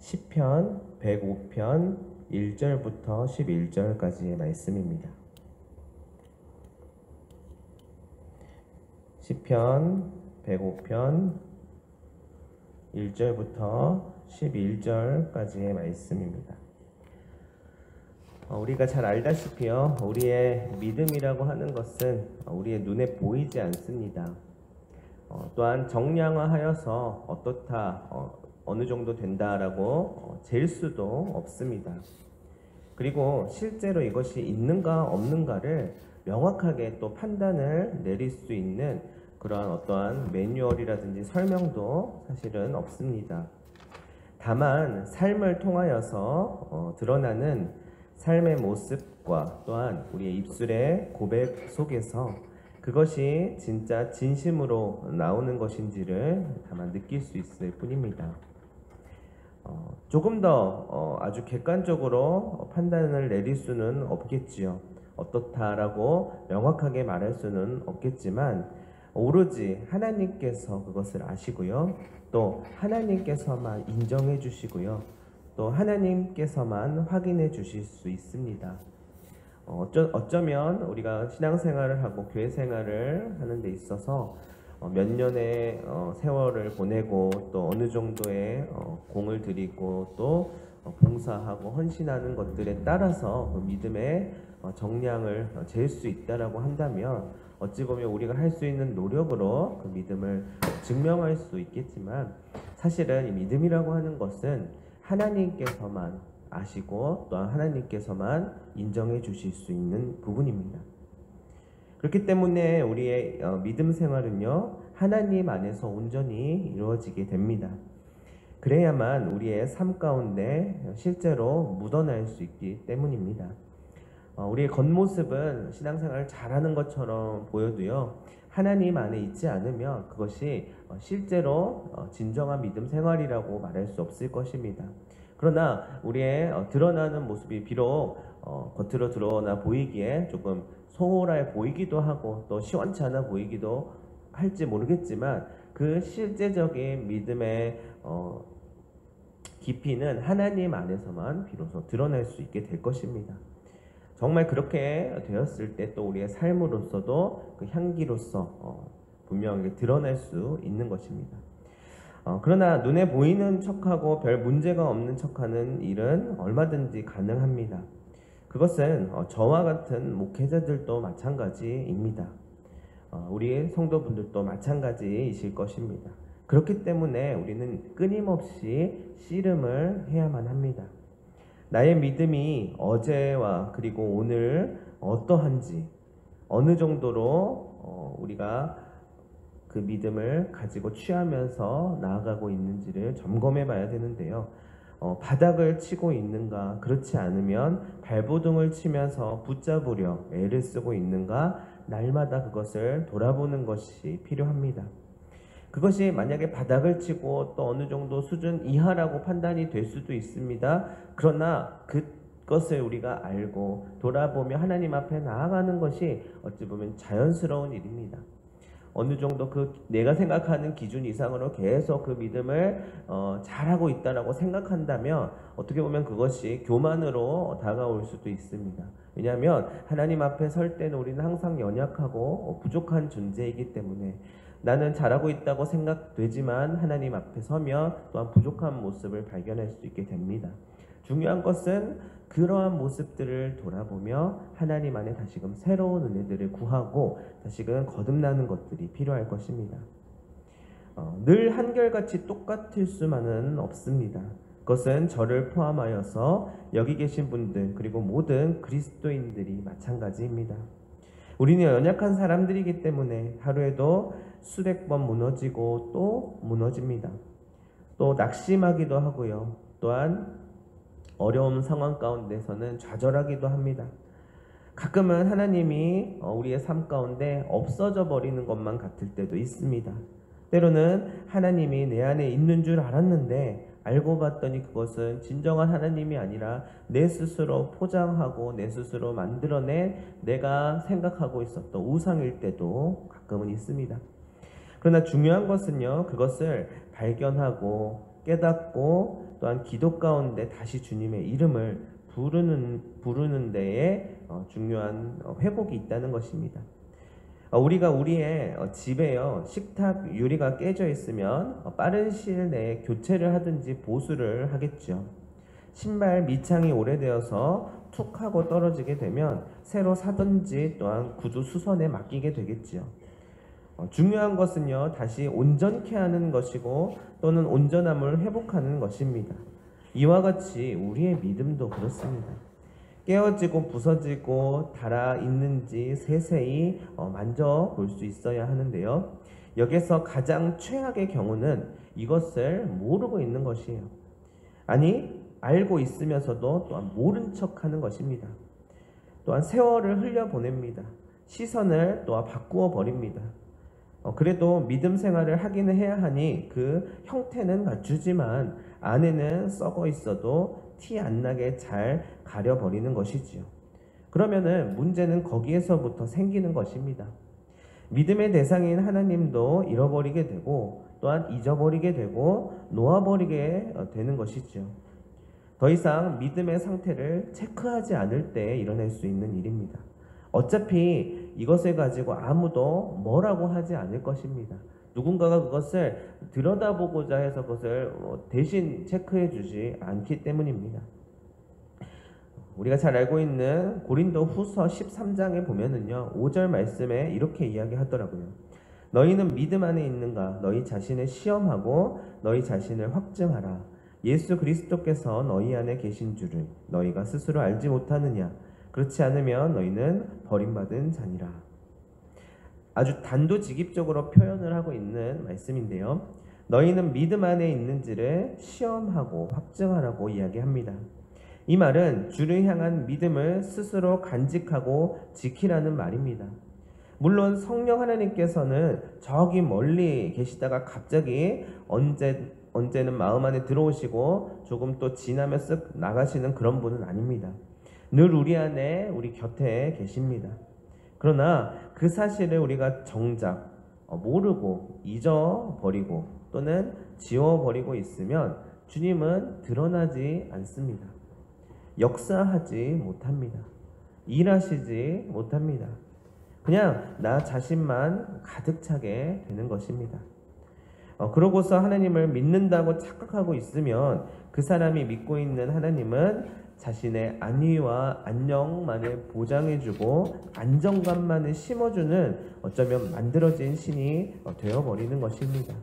시편 105편 1절부터 11절까지의 말씀입니다. 시편 105편 1절부터 11절까지의 말씀입니다. 우리가 잘 알다시피요, 우리의 믿음이라고 하는 것은 우리의 눈에 보이지 않습니다. 또한 정량화하여서 어떻다, 어느 정도 된다라고 잴 수도 없습니다. 그리고 실제로 이것이 있는가 없는가를 명확하게 또 판단을 내릴 수 있는 그러한 어떠한 매뉴얼이라든지 설명도 사실은 없습니다. 다만 삶을 통하여서 드러나는 삶의 모습과 또한 우리의 입술의 고백 속에서 그것이 진짜 진심으로 나오는 것인지를 다만 느낄 수 있을 뿐입니다. 조금 더 아주 객관적으로 판단을 내릴 수는 없겠지요. 어떻다라고 명확하게 말할 수는 없겠지만 오로지 하나님께서 그것을 아시고요. 또 하나님께서만 인정해 주시고요. 또 하나님께서만 확인해 주실 수 있습니다. 어쩌면 우리가 신앙생활을 하고 교회 생활을 하는 데 있어서 몇 년의 세월을 보내고 또 어느 정도의 공을 들이고 또 봉사하고 헌신하는 것들에 따라서 그 믿음의 정량을 잴 수 있다라고 한다면 어찌 보면 우리가 할 수 있는 노력으로 그 믿음을 증명할 수 있겠지만 사실은 이 믿음이라고 하는 것은 하나님께서만 아시고 또한 하나님께서만 인정해 주실 수 있는 부분입니다. 그렇기 때문에 우리의 믿음 생활은요, 하나님 안에서 온전히 이루어지게 됩니다. 그래야만 우리의 삶 가운데 실제로 묻어날 수 있기 때문입니다. 우리의 겉모습은 신앙생활을 잘하는 것처럼 보여도요, 하나님 안에 있지 않으면 그것이 실제로 진정한 믿음 생활이라고 말할 수 없을 것입니다. 그러나 우리의 드러나는 모습이 비록 겉으로 드러나 보이기에 조금 소홀해 보이기도 하고 또 시원치 않아 보이기도 할지 모르겠지만 그 실제적인 믿음의 깊이는 하나님 안에서만 비로소 드러날 수 있게 될 것입니다. 정말 그렇게 되었을 때 또 우리의 삶으로서도 그 향기로서 분명하게 드러날 수 있는 것입니다. 그러나 눈에 보이는 척하고 별 문제가 없는 척하는 일은 얼마든지 가능합니다. 그것은 저와 같은 목회자들도 마찬가지입니다. 우리 성도분들도 마찬가지이실 것입니다. 그렇기 때문에 우리는 끊임없이 씨름을 해야만 합니다. 나의 믿음이 어제와 그리고 오늘 어떠한지, 어느 정도로 우리가 그 믿음을 가지고 취하면서 나아가고 있는지를 점검해 봐야 되는데요. 바닥을 치고 있는가, 그렇지 않으면 발버둥을 치면서 붙잡으려 애를 쓰고 있는가, 날마다 그것을 돌아보는 것이 필요합니다. 그것이 만약에 바닥을 치고 또 어느 정도 수준 이하라고 판단이 될 수도 있습니다. 그러나 그것을 우리가 알고 돌아보며 하나님 앞에 나아가는 것이 어찌 보면 자연스러운 일입니다. 어느 정도 내가 생각하는 기준 이상으로 계속 그 믿음을 잘하고 있다라고 생각한다면 어떻게 보면 그것이 교만으로 다가올 수도 있습니다. 왜냐하면 하나님 앞에 설 때는 우리는 항상 연약하고 부족한 존재이기 때문에 나는 잘하고 있다고 생각되지만 하나님 앞에 서면 또한 부족한 모습을 발견할 수 있게 됩니다. 중요한 것은 그러한 모습들을 돌아보며 하나님 안에 다시금 새로운 은혜들을 구하고 다시금 거듭나는 것들이 필요할 것입니다. 늘 한결같이 똑같을 수만은 없습니다. 그것은 저를 포함하여서 여기 계신 분들 그리고 모든 그리스도인들이 마찬가지입니다. 우리는 연약한 사람들이기 때문에 하루에도 수백 번 무너지고 또 무너집니다. 또 낙심하기도 하고요. 또한 어려운 상황 가운데서는 좌절하기도 합니다. 가끔은 하나님이 우리의 삶 가운데 없어져 버리는 것만 같을 때도 있습니다. 때로는 하나님이 내 안에 있는 줄 알았는데 알고 봤더니 그것은 진정한 하나님이 아니라 내 스스로 포장하고 내 스스로 만들어낸 내가 생각하고 있었던 우상일 때도 가끔은 있습니다. 그러나 중요한 것은요, 그것을 발견하고 깨닫고 또한 기도 가운데 다시 주님의 이름을 부르는 데에 중요한 회복이 있다는 것입니다. 우리가 우리의 집에요 식탁 유리가 깨져 있으면 빠른 시일 내에 교체를 하든지 보수를 하겠죠. 신발 밑창이 오래되어서 툭 하고 떨어지게 되면 새로 사든지 또한 구두 수선에 맡기게 되겠지요. 중요한 것은요 다시 온전케 하는 것이고 또는 온전함을 회복하는 것입니다. 이와 같이 우리의 믿음도 그렇습니다. 깨어지고 부서지고 닳아 있는지 세세히 만져볼 수 있어야 하는데요. 여기서 가장 최악의 경우는 이것을 모르고 있는 것이에요. 아니 알고 있으면서도 또한 모른 척하는 것입니다. 또한 세월을 흘려보냅니다. 시선을 또한 바꾸어 버립니다. 그래도 믿음 생활을 하기는 해야 하니 그 형태는 갖추지만 안에는 썩어 있어도 티 안 나게 잘 가려버리는 것이지요. 그러면은 문제는 거기에서부터 생기는 것입니다. 믿음의 대상인 하나님도 잃어버리게 되고 또한 잊어버리게 되고 놓아버리게 되는 것이죠. 더 이상 믿음의 상태를 체크하지 않을 때 일어날 수 있는 일입니다. 어차피 이것을 가지고 아무도 뭐라고 하지 않을 것입니다. 누군가가 그것을 들여다보고자 해서 그것을 대신 체크해 주지 않기 때문입니다. 우리가 잘 알고 있는 고린도 후서 13장에 보면은요 5절 말씀에 이렇게 이야기하더라고요. 너희는 믿음 안에 있는가? 너희 자신을 시험하고 너희 자신을 확증하라. 예수 그리스도께서 너희 안에 계신 줄을 너희가 스스로 알지 못하느냐? 그렇지 않으면 너희는 버림받은 자니라. 아주 단도직입적으로 표현을 하고 있는 말씀인데요. 너희는 믿음 안에 있는지를 시험하고 확증하라고 이야기합니다. 이 말은 주를 향한 믿음을 스스로 간직하고 지키라는 말입니다. 물론 성령 하나님께서는 저기 멀리 계시다가 갑자기 언제는 마음 안에 들어오시고 조금 또 지나며 쓱 나가시는 그런 분은 아닙니다. 늘 우리 안에 우리 곁에 계십니다. 그러나 그 사실을 우리가 정작 모르고 잊어버리고 또는 지워버리고 있으면 주님은 드러나지 않습니다. 역사하지 못합니다. 일하시지 못합니다. 그냥 나 자신만 가득 차게 되는 것입니다. 그러고서 하나님을 믿는다고 착각하고 있으면 그 사람이 믿고 있는 하나님은 자신의 안위와 안녕만을 보장해주고 안정감만을 심어주는 어쩌면 만들어진 신이 되어버리는 것입니다.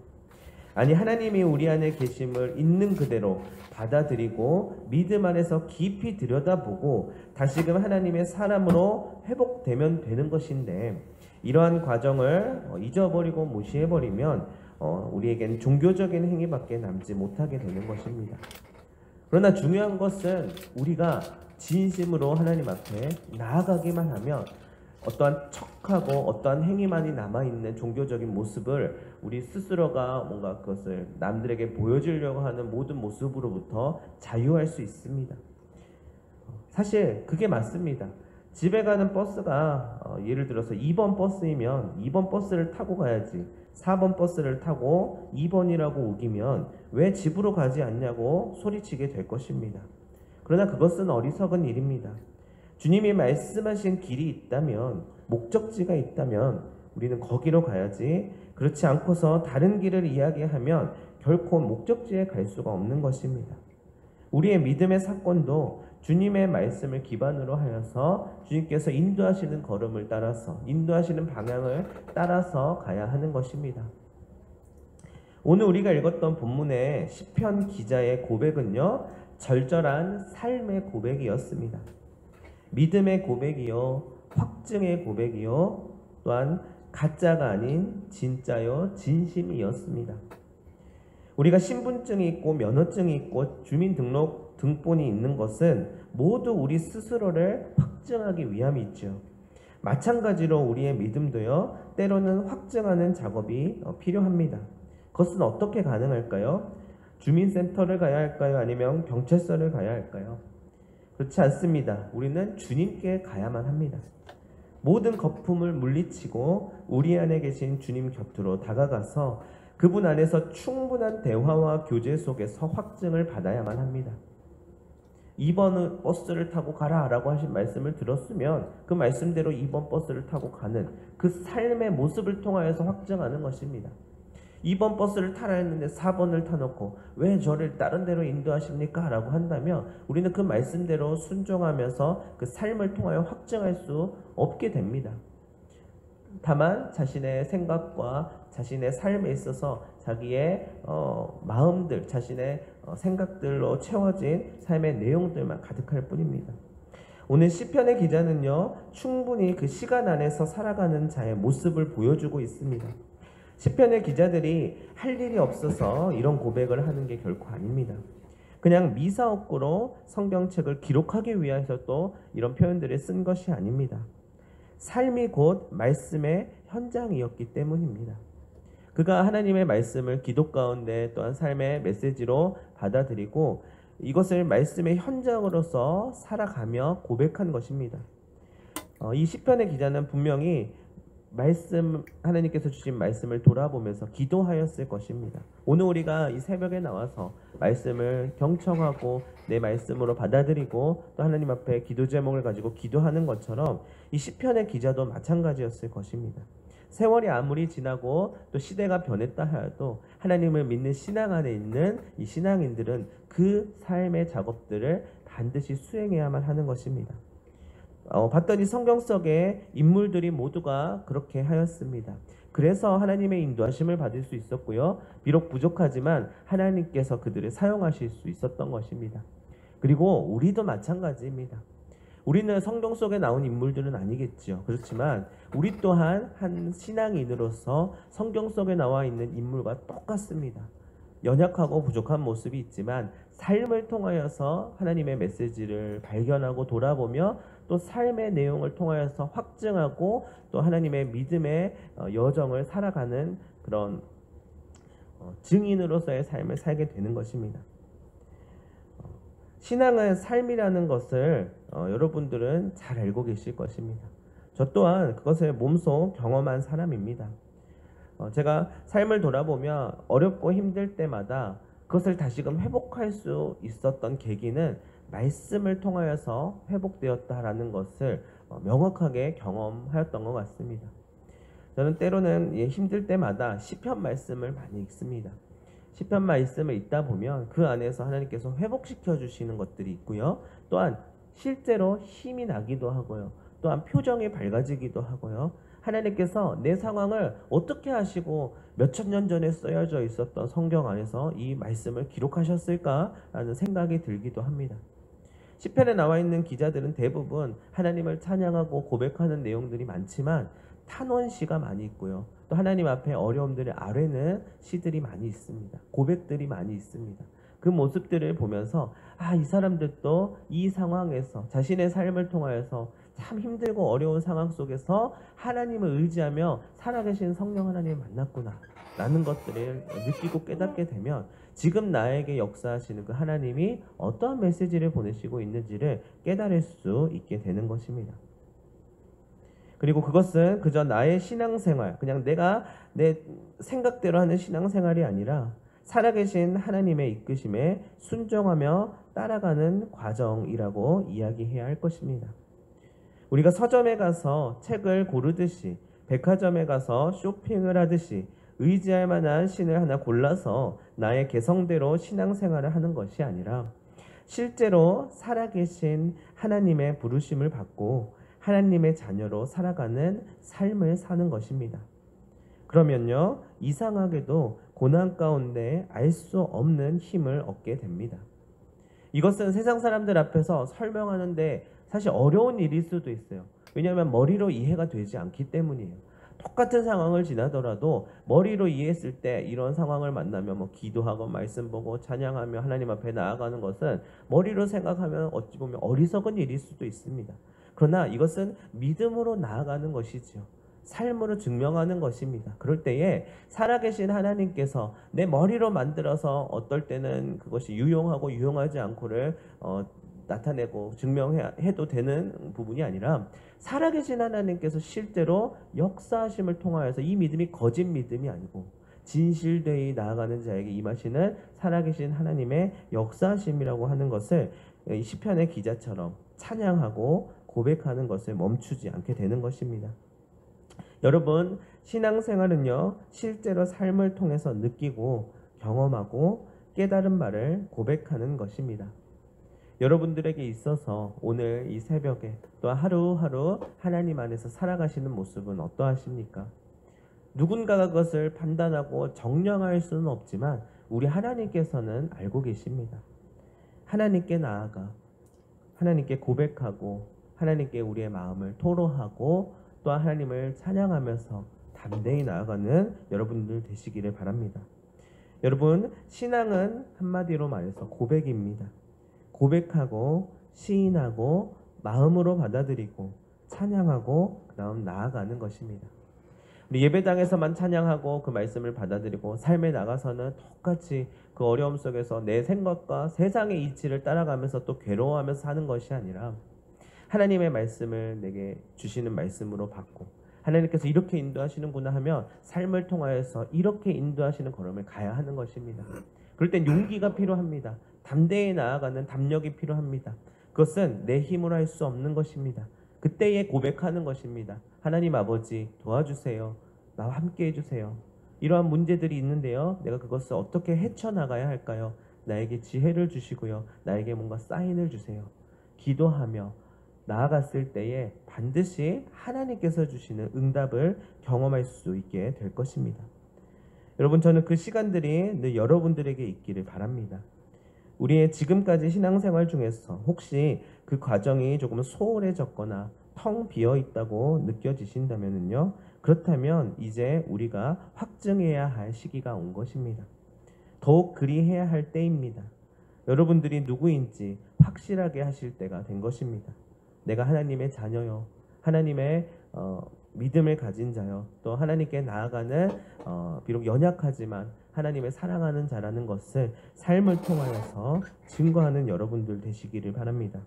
아니 하나님이 우리 안에 계심을 있는 그대로 받아들이고 믿음 안에서 깊이 들여다보고 다시금 하나님의 사람으로 회복되면 되는 것인데 이러한 과정을 잊어버리고 무시해버리면 우리에겐 종교적인 행위밖에 남지 못하게 되는 것입니다. 그러나 중요한 것은 우리가 진심으로 하나님 앞에 나아가기만 하면 어떠한 척하고 어떠한 행위만이 남아있는 종교적인 모습을 우리 스스로가 뭔가 그것을 남들에게 보여주려고 하는 모든 모습으로부터 자유할 수 있습니다. 사실 그게 맞습니다. 집에 가는 버스가 예를 들어서 2번 버스이면 2번 버스를 타고 가야지 4번 버스를 타고 2번이라고 우기면 왜 집으로 가지 않냐고 소리치게 될 것입니다. 그러나 그것은 어리석은 일입니다. 주님이 말씀하신 길이 있다면 목적지가 있다면 우리는 거기로 가야지 그렇지 않고서 다른 길을 이야기하면 결코 목적지에 갈 수가 없는 것입니다. 우리의 믿음의 사건도 주님의 말씀을 기반으로 하여서 주님께서 인도하시는 걸음을 따라서 인도하시는 방향을 따라서 가야 하는 것입니다. 오늘 우리가 읽었던 본문의 시편 기자의 고백은요 절절한 삶의 고백이었습니다. 믿음의 고백이요 확증의 고백이요 또한 가짜가 아닌 진짜요 진심이었습니다. 우리가 신분증이 있고 면허증이 있고 주민등록 등본이 있는 것은 모두 우리 스스로를 확증하기 위함이죠. 마찬가지로 우리의 믿음도요 때로는 확증하는 작업이 필요합니다. 그것은 어떻게 가능할까요? 주민센터를 가야 할까요? 아니면 경찰서를 가야 할까요? 그렇지 않습니다. 우리는 주님께 가야만 합니다. 모든 거품을 물리치고 우리 안에 계신 주님 곁으로 다가가서 그분 안에서 충분한 대화와 교제 속에서 확증을 받아야만 합니다. 2번 버스를 타고 가라 라고 하신 말씀을 들었으면 그 말씀대로 2번 버스를 타고 가는 그 삶의 모습을 통하여서 확증하는 것입니다. 2번 버스를 타라 했는데 4번을 타놓고 왜 저를 다른 데로 인도하십니까? 라고 한다면 우리는 그 말씀대로 순종하면서 그 삶을 통하여 확증할 수 없게 됩니다. 다만 자신의 생각과 자신의 삶에 있어서 자기의 마음들, 자신의 생각들로 채워진 삶의 내용들만 가득할 뿐입니다. 오늘 시편의 기자는요, 충분히 그 시간 안에서 살아가는 자의 모습을 보여주고 있습니다. 시편의 기자들이 할 일이 없어서 이런 고백을 하는 게 결코 아닙니다. 그냥 미사옥구로 성경책을 기록하기 위해서 또 이런 표현들을 쓴 것이 아닙니다. 삶이 곧 말씀의 현장이었기 때문입니다. 그가 하나님의 말씀을 기도 가운데 또한 삶의 메시지로 받아들이고 이것을 말씀의 현장으로서 살아가며 고백한 것입니다. 이 시편의 기자는 분명히 하나님께서 주신 말씀을 돌아보면서 기도하였을 것입니다. 오늘 우리가 이 새벽에 나와서 말씀을 경청하고 내 말씀으로 받아들이고 또 하나님 앞에 기도 제목을 가지고 기도하는 것처럼 이 시편의 기자도 마찬가지였을 것입니다. 세월이 아무리 지나고 또 시대가 변했다 하여도 하나님을 믿는 신앙 안에 있는 이 신앙인들은 그 삶의 작업들을 반드시 수행해야만 하는 것입니다. 봤더니 성경 속의 인물들이 모두가 그렇게 하였습니다. 그래서 하나님의 인도하심을 받을 수 있었고요. 비록 부족하지만 하나님께서 그들을 사용하실 수 있었던 것입니다. 그리고 우리도 마찬가지입니다. 우리는 성경 속에 나온 인물들은 아니겠지요. 그렇지만 우리 또한 한 신앙인으로서 성경 속에 나와 있는 인물과 똑같습니다. 연약하고 부족한 모습이 있지만 삶을 통하여서 하나님의 메시지를 발견하고 돌아보며 또 삶의 내용을 통하여서 확증하고 또 하나님의 믿음의 여정을 살아가는 그런 증인으로서의 삶을 살게 되는 것입니다. 신앙은 삶이라는 것을 여러분들은 잘 알고 계실 것입니다. 저 또한 그것을 몸소 경험한 사람입니다. 제가 삶을 돌아보며 어렵고 힘들 때마다 그것을 다시금 회복할 수 있었던 계기는 말씀을 통하여서 회복되었다라는 것을 명확하게 경험하였던 것 같습니다. 저는 때로는 힘들 때마다 시편 말씀을 많이 읽습니다. 시편 말씀을 읽다 보면 그 안에서 하나님께서 회복시켜 주시는 것들이 있고요. 또한 실제로 힘이 나기도 하고요. 또한 표정이 밝아지기도 하고요. 하나님께서 내 상황을 어떻게 하시고 몇천 년 전에 쓰여져 있었던 성경 안에서 이 말씀을 기록하셨을까라는 생각이 들기도 합니다. 시편에 나와 있는 기자들은 대부분 하나님을 찬양하고 고백하는 내용들이 많지만 탄원시가 많이 있고요. 또 하나님 앞에 어려움들을 아뢰는 시들이 많이 있습니다. 고백들이 많이 있습니다. 그 모습들을 보면서 이 사람들도 이 상황에서 자신의 삶을 통하여서 참 힘들고 어려운 상황 속에서 하나님을 의지하며 살아계신 성령 하나님을 만났구나 라는 것들을 느끼고 깨닫게 되면 지금 나에게 역사하시는 그 하나님이 어떠한 메시지를 보내시고 있는지를 깨달을 수 있게 되는 것입니다. 그리고 그것은 그저 나의 신앙생활, 그냥 내가 내 생각대로 하는 신앙생활이 아니라 살아계신 하나님의 이끄심에 순종하며 따라가는 과정이라고 이야기해야 할 것입니다. 우리가 서점에 가서 책을 고르듯이 백화점에 가서 쇼핑을 하듯이 의지할 만한 신을 하나 골라서 나의 개성대로 신앙생활을 하는 것이 아니라 실제로 살아계신 하나님의 부르심을 받고 하나님의 자녀로 살아가는 삶을 사는 것입니다. 그러면요, 이상하게도 고난 가운데 알 수 없는 힘을 얻게 됩니다. 이것은 세상 사람들 앞에서 설명하는데 사실 어려운 일일 수도 있어요. 왜냐하면 머리로 이해가 되지 않기 때문이에요. 똑같은 상황을 지나더라도 머리로 이해했을 때 이런 상황을 만나면 기도하고 말씀 보고 찬양하며 하나님 앞에 나아가는 것은 머리로 생각하면 어찌 보면 어리석은 일일 수도 있습니다. 그러나 이것은 믿음으로 나아가는 것이죠. 삶으로 증명하는 것입니다. 그럴 때에 살아계신 하나님께서 내 머리로 만들어서 어떨 때는 그것이 유용하고 유용하지 않고를 나타내고 증명해도 되는 부분이 아니라 살아계신 하나님께서 실제로 역사하심을 통하여서 이 믿음이 거짓 믿음이 아니고 진실되이 나아가는 자에게 임하시는 살아계신 하나님의 역사하심이라고 하는 것을 이 시편의 기자처럼 찬양하고 고백하는 것을 멈추지 않게 되는 것입니다. 여러분, 신앙생활은요, 실제로 삶을 통해서 느끼고 경험하고 깨달은 바를 고백하는 것입니다. 여러분들에게 있어서 오늘 이 새벽에 또 하루하루 하나님 안에서 살아가시는 모습은 어떠하십니까? 누군가가 그것을 판단하고 정량할 수는 없지만 우리 하나님께서는 알고 계십니다. 하나님께 나아가 하나님께 고백하고 하나님께 우리의 마음을 토로하고 또 하나님을 찬양하면서 담대히 나아가는 여러분들 되시기를 바랍니다. 여러분, 신앙은 한마디로 말해서 고백입니다. 고백하고 시인하고 마음으로 받아들이고 찬양하고 그다음 나아가는 것입니다. 우리 예배당에서만 찬양하고 그 말씀을 받아들이고 삶에 나가서는 똑같이 그 어려움 속에서 내 생각과 세상의 이치를 따라가면서 또 괴로워하면서 사는 것이 아니라 하나님의 말씀을 내게 주시는 말씀으로 받고 하나님께서 이렇게 인도하시는구나 하면 삶을 통하여서 이렇게 인도하시는 걸음을 가야 하는 것입니다. 그럴 땐 용기가 필요합니다. 담대히 나아가는 담력이 필요합니다. 그것은 내 힘으로 할 수 없는 것입니다. 그때에 고백하는 것입니다. 하나님 아버지 도와주세요. 나와 함께 해주세요. 이러한 문제들이 있는데요. 내가 그것을 어떻게 헤쳐나가야 할까요? 나에게 지혜를 주시고요. 나에게 뭔가 사인을 주세요. 기도하며 나아갔을 때에 반드시 하나님께서 주시는 응답을 경험할 수 있게 될 것입니다. 여러분, 저는 그 시간들이 늘 여러분들에게 있기를 바랍니다. 우리의 지금까지 신앙생활 중에서 혹시 그 과정이 조금 소홀해졌거나 텅 비어 있다고 느껴지신다면요, 그렇다면 이제 우리가 확증해야 할 시기가 온 것입니다. 더욱 그리해야 할 때입니다. 여러분들이 누구인지 확실하게 하실 때가 된 것입니다. 내가 하나님의 자녀요, 하나님의 믿음을 가진 자요, 또 하나님께 나아가는 비록 연약하지만 하나님을 사랑하는 자라는 것을 삶을 통하여서 증거하는 여러분들 되시기를 바랍니다.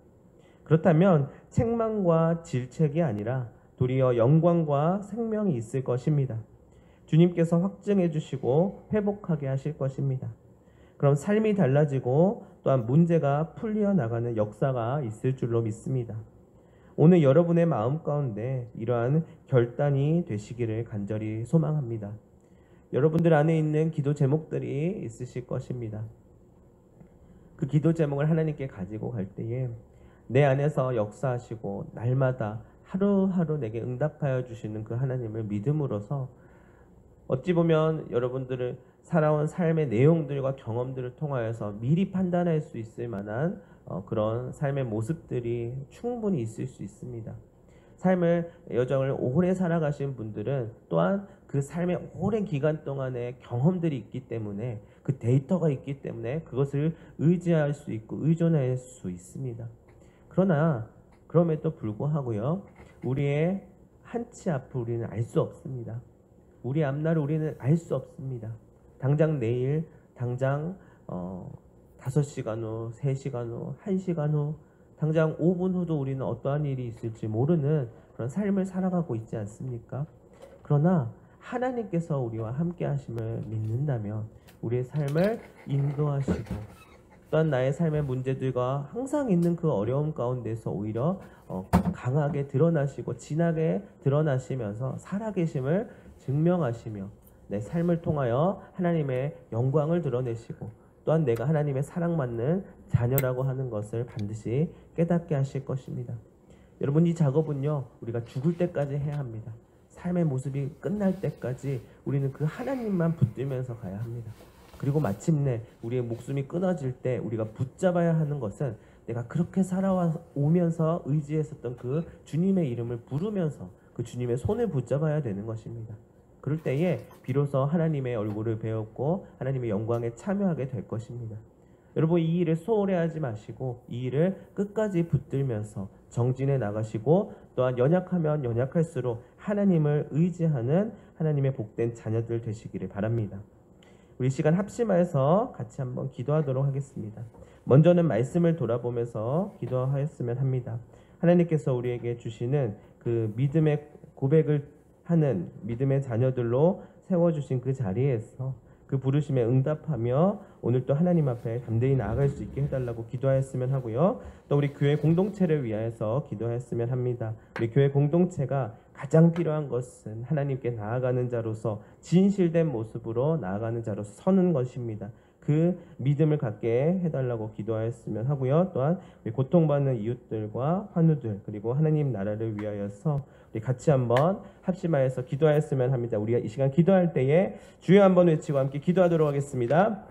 그렇다면 책망과 질책이 아니라 도리어 영광과 생명이 있을 것입니다. 주님께서 확증해 주시고 회복하게 하실 것입니다. 그럼 삶이 달라지고 또한 문제가 풀려 나가는 역사가 있을 줄로 믿습니다. 오늘 여러분의 마음 가운데 이러한 결단이 되시기를 간절히 소망합니다. 여러분들 안에 있는 기도 제목들이 있으실 것입니다. 그 기도 제목을 하나님께 가지고 갈 때에 내 안에서 역사하시고 날마다 하루하루 내게 응답하여 주시는 그 하나님을 믿음으로써 어찌 보면 여러분들을 살아온 삶의 내용들과 경험들을 통하여서 미리 판단할 수 있을 만한 그런 삶의 모습들이 충분히 있을 수 있습니다. 삶을 여정을 오래 살아가신 분들은 또한 그 삶의 오랜 기간 동안의 경험들이 있기 때문에 그 데이터가 있기 때문에 그것을 의지할 수 있고 의존할 수 있습니다. 그러나 그럼에도 불구하고요, 우리의 한치 앞을 우리는 알 수 없습니다. 우리 앞날을 우리는 알 수 없습니다. 당장 내일, 당장 5시간 후, 3시간 후, 1시간 후, 당장 5분 후도 우리는 어떠한 일이 있을지 모르는 그런 삶을 살아가고 있지 않습니까? 그러나 하나님께서 우리와 함께 하심을 믿는다면 우리의 삶을 인도하시고 또한 나의 삶의 문제들과 항상 있는 그 어려움 가운데서 오히려 강하게 드러나시고 진하게 드러나시면서 살아계심을 증명하시며 내 삶을 통하여 하나님의 영광을 드러내시고 또한 내가 하나님의 사랑받는 자녀라고 하는 것을 반드시 깨닫게 하실 것입니다. 여러분, 이 작업은요, 우리가 죽을 때까지 해야 합니다. 삶의 모습이 끝날 때까지 우리는 그 하나님만 붙들면서 가야 합니다. 그리고 마침내 우리의 목숨이 끊어질 때 우리가 붙잡아야 하는 것은 내가 그렇게 살아오면서 의지했었던 그 주님의 이름을 부르면서 그 주님의 손을 붙잡아야 되는 것입니다. 그럴 때에 비로소 하나님의 얼굴을 배웠고 하나님의 영광에 참여하게 될 것입니다. 여러분, 이 일을 소홀히 하지 마시고 이 일을 끝까지 붙들면서 정진해 나가시고 또한 연약하면 연약할수록 하나님을 의지하는 하나님의 복된 자녀들 되시기를 바랍니다. 우리 시간 합심하여서 같이 한번 기도하도록 하겠습니다. 먼저는 말씀을 돌아보면서 기도하였으면 합니다. 하나님께서 우리에게 주시는 그 믿음의 고백을 하는 믿음의 자녀들로 세워주신 그 자리에서 그 부르심에 응답하며 오늘 또 하나님 앞에 담대히 나아갈 수 있게 해달라고 기도하였으면 하고요. 또 우리 교회 공동체를 위하여서 기도하였으면 합니다. 우리 교회 공동체가 가장 필요한 것은 하나님께 나아가는 자로서 진실된 모습으로 나아가는 자로서 서는 것입니다. 그 믿음을 갖게 해달라고 기도하였으면 하고요. 또한 우리 고통받는 이웃들과 환우들 그리고 하나님 나라를 위하여서 우리 같이 한번 합심하여서 기도하였으면 합니다. 우리가 이 시간 기도할 때에 주여 한번 외치고 함께 기도하도록 하겠습니다.